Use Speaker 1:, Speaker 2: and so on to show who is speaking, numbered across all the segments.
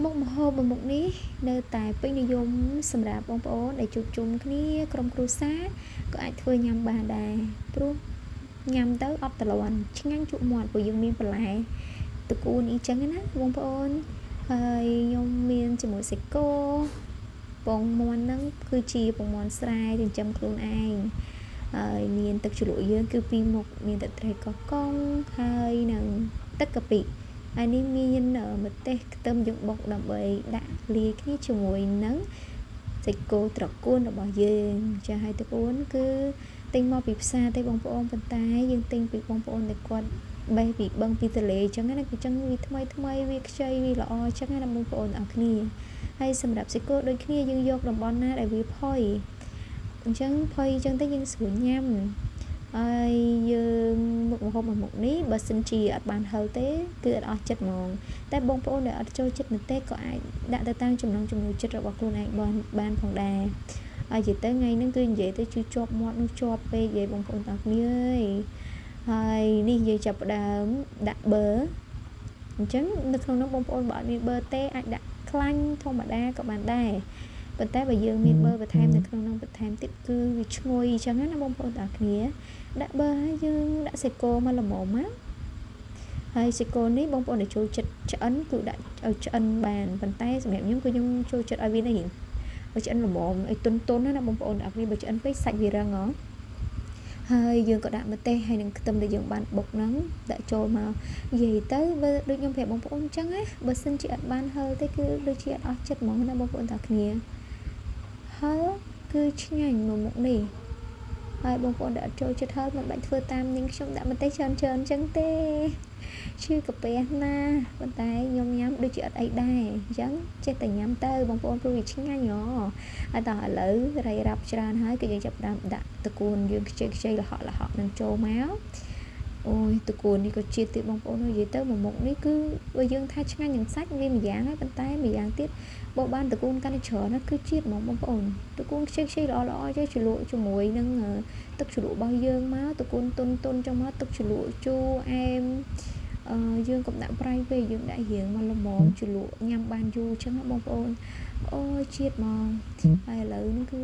Speaker 1: មុខម្ហូបមួយមុខនេះនៅតែពេញនិយមសម្រាប់បងប្អូនដែលជួបជុំគ្នាក្រុមគ្រួសារក៏អាចធ្វើញ៉ាំបានដែរព្រោះញ៉ាំទៅអត់ទ្រាំឆ្ងាញ់ជក់មាត់ព្រោះយើងមានបន្លែតកូនអីចឹងណាបងប្អូនហើយខ្ញុំមានជាមួយសាច់គោពងមាន់ហ្នឹងគឺជាពងមាន់ស្រែចិញ្ចឹមខ្លួនឯងហើយមានទឹកជ្រលក់យើងគឺពីរមុខមានទឹកត្រីកោះកុងហើយនឹងទឹកកាពិហើយនេះមានម្ទេសខ្ទឹមយើងបុកដើម្បីដាក់លាយគ្នាជាមួយនឹងសាច់គោត្រកួនរបស់យើងចាហើយទឹកអួនគឺទិញមកពីផ្សារទេបងប្អូនប៉ុន្តែយើងទិញពីបងប្អូនដែលគាត់បេះពីបឹងពីទន្លេអញ្ចឹងណាគឺអញ្ចឹងវាថ្មីវាខ្ចីវាល្អអញ្ចឹងណាបងប្អូនអរគ្នាហើយសម្រាប់សាច់គោដូចគ្នាយើងយកតំបន់ណាដែលវាផុយអញ្ចឹងផុយអញ្ចឹងទៅយើងស្រួលញ៉ាំហើយយើងមុខម្ហូបមួយមុខនេះបើសិនជាអត់បានហឹលទេគឺអត់អស់ចិត្តហ្មងតែបងប្អូនដែលអត់ចូលចិត្តនោះទេក៏អាចដាក់ទៅតាមចំណង់ចំណូលចិត្តរបស់ខ្លួនឯងបានផងដែរហើយនិយាយទៅថ្ងៃហ្នឹងគឺនិយាយទៅជួយជាប់មាត់នោះជាប់ពេកនិយាយបងប្អូនទាំងគ្នាអើយហើយនេះយើងចាប់ផ្ដើមដាក់ប៊ឺអញ្ចឹងនៅក្នុងនោះបងប្អូនបើអត់មានប៊ឺទេអាចដាក់ខ្លាញ់ធម្មតាក៏បានដែរប៉ុន្តែបើយើងមានប៊ឺបន្ថែមនៅក្នុងនោះបន្ថែមទៀតគឺវាឈ្ងុយអញ្ចឹងណាបងប្អូនទាំងគ្នាដាក់ប៊ឺហើយយើងដាក់សាច់គោមកល្មមណាហើយសាច់គោនេះបងប្អូនដែលចូលចិត្តឆ្អិនគឺដាក់ឲ្យឆ្អិនបានប៉ុន្តែសម្រាប់ខ្ញុំគឺខ្ញុំចូលចិត្តឲ្យវានេះឲ្យឆ្អិនល្មមឲ្យទន់ណាបងប្អូនទាំងគ្នាបើឆ្អិនពេកសាច់វារឹងហ៎ហើយយើងក៏ដាក់ម្ទេសហើយនឹងខ្ទឹមដែលយើងបានបុកហ្នឹងដាក់ចូលមកនិយាយទៅបើដូចខ្ញុំប្រាប់បងប្អូនអញ្ចឹងណាបើសិនជាអត់បានហឹលទេគឺដូចជាអត់អស់ចិត្តហ្មងណាបងប្អូនទាំងគ្នាហឹលគឺឆ្ងាញ់មួយមុខនេះហើយបងប្អូនដែលអត់ចូលចិត្តហឹលមិនបាច់ធ្វើតាមនាងខ្ញុំដាក់ម្ទេសច្រើនអញ្ចឹងទេឈឺកាពះណាប៉ុន្តែខ្ញុំញ៉ាំដូចជាអត់អីដែរអញ្ចឹងចេះតែញ៉ាំទៅបងប្អូនព្រោះវាឆ្ងាញ់ហ៎ហើយតោះឥឡូវរៃរ៉ាប់ច្រើនហើយគឺយើងចាប់ផ្ដើមដាក់តកួនយើងខ្ចីលហកនឹងចូលមកអូយតកួននេះក៏ជាតិទៀតបងប្អូននិយាយទៅមួយមុខនេះគឺបើយើងថាឆ្ងាញ់នឹងសាច់វាម្យ៉ាងហើយប៉ុន្តែម្យ៉ាងទៀតបើបានតកួនកាន់តែច្រើនណាគឺជាតិហ្មងបងប្អូនតកួនខ្ចីល្អចេះជ្រលក់ជាមួយនឹងទឹកជ្រលក់របស់យើងមកតកួនទុនចឹងមកទឹកជ្រលក់ជូរអែមយើងកុំដាក់ប្រៃពេកយើងដាក់រៀងមកល្មមជ្រលក់ញ៉ាំបានយូរចឹងណាបងប្អូនអូយជាតិហ្មងហើយឥឡូវនេះគឺ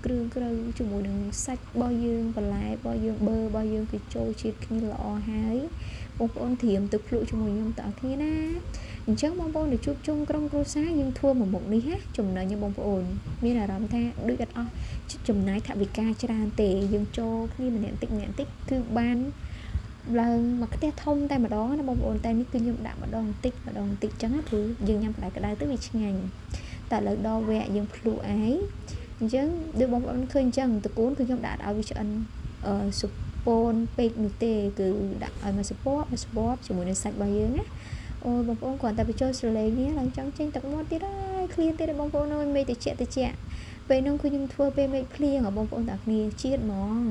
Speaker 1: គ្រឿងក្រៅជាមួយនឹងសាច់របស់យើងបន្លែរបស់យើងប៊ឺរបស់យើងគឺចូលជាតិគ្នាល្អហើយបងប្អូនត្រៀមទឹកភ្លក់ជាមួយខ្ញុំតើគ្នាណាអញ្ចឹងបងប្អូនដែលជួបជុំក្រុមគ្រួសារយើងធ្វើមួយមុខនេះណាចំណេញបងប្អូនមានអារម្មណ៍ថាដូចអត់អស់ចំណាយថវិកាច្រើនទេយើងចូលគ្នាម្នាក់តិចគឺបានឡើងមកផ្ទះធំតែម្ដងណាបងប្អូនតែនេះគឺខ្ញុំដាក់ម្ដងតិចចឹងណាព្រោះយើងញ៉ាំក្តៅទៅវាឆ្ងាញ់តែឥឡូវដល់វគ្គយើងភ្លក់ឯងអញ្ចឹងដូចបងប្អូនឃើញអញ្ចឹងតកូនគឺខ្ញុំដាក់ឲ្យវាឆ្អិនសុពូនពេកនោះទេគឺដាក់ឲ្យមកសពបជាមួយនឹងសាច់របស់យើងណាអូបងប្អូនគ្រាន់តែបញ្ចូលស្រឡេងនេះឡើងចង់ចេញទឹកមាត់ទៀតហើយឃ្លានទៀតបងប្អូនអើយមេតិចពេលនោះគឺខ្ញុំធ្វើពេលមេឃភ្លៀងបងប្អូនតាគ្នាជាតិហ្មង